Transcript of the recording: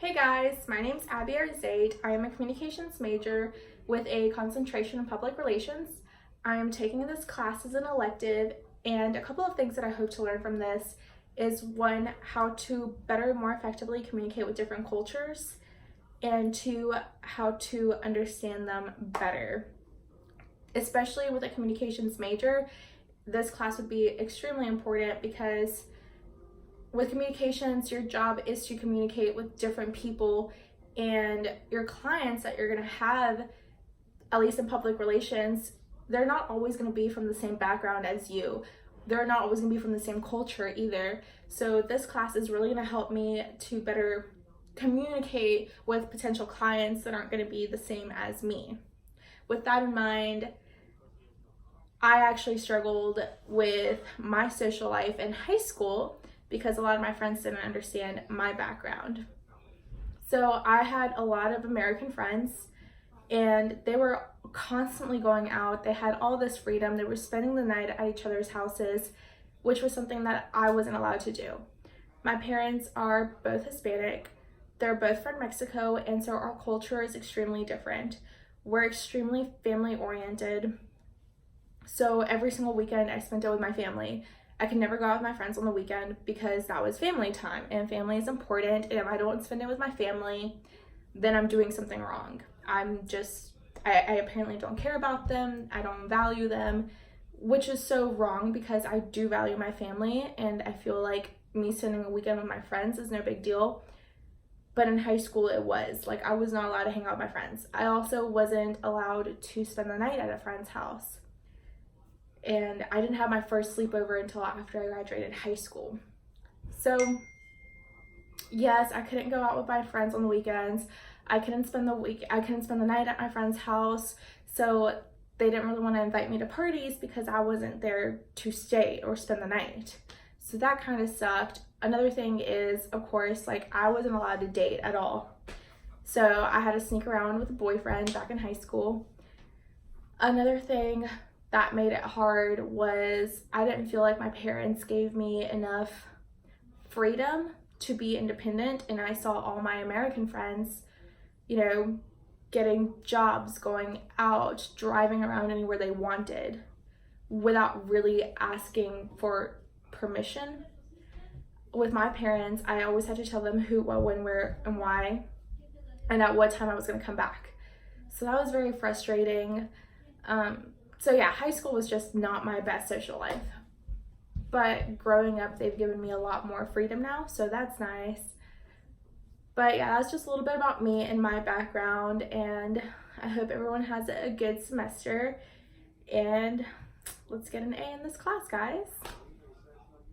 Hey guys, my name's Abby Arzaid. I am a communications major with a concentration in public relations. I am taking this class as an elective, and a couple of things that I hope to learn from this is one, how to better and more effectively communicate with different cultures, and two, how to understand them better. Especially with a communications major, this class would be extremely important because with communications, your job is to communicate with different people, and your clients that you're going to have, at least in public relations, they're not always going to be from the same background as you. They're not always going to be from the same culture either. So this class is really going to help me to better communicate with potential clients that aren't going to be the same as me. With that in mind, I actually struggled with my social life in high school because a lot of my friends didn't understand my background. So I had a lot of American friends, and they were constantly going out. They had all this freedom. They were spending the night at each other's houses, which was something that I wasn't allowed to do. My parents are both Hispanic. They're both from Mexico, and so our culture is extremely different. We're extremely family oriented. So every single weekend I spent it with my family. I could never go out with my friends on the weekend because that was family time, and family is important, and if I don't spend it with my family, then I'm doing something wrong. I apparently don't care about them, I don't value them, which is so wrong because I do value my family, and I feel like me spending a weekend with my friends is no big deal. But in high school it was. Like, I was not allowed to hang out with my friends. I also wasn't allowed to spend the night at a friend's house. And I didn't have my first sleepover until after I graduated high school. So yes, I couldn't go out with my friends on the weekends. I couldn't spend the night at my friend's house. So they didn't really want to invite me to parties because I wasn't there to stay or spend the night. So that kind of sucked. Another thing is, of course, like, I wasn't allowed to date at all. So I had to sneak around with a boyfriend back in high school. Another thing that made it hard was I didn't feel like my parents gave me enough freedom to be independent, and I saw all my American friends, getting jobs, going out, driving around anywhere they wanted without really asking for permission. With my parents, I always had to tell them who, what, when, where, and why, and at what time I was going to come back. So that was very frustrating. So yeah, high school was just not my best social life. But growing up, they've given me a lot more freedom now, so that's nice. But yeah, that's just a little bit about me and my background, and I hope everyone has a good semester. And let's get an A in this class, guys.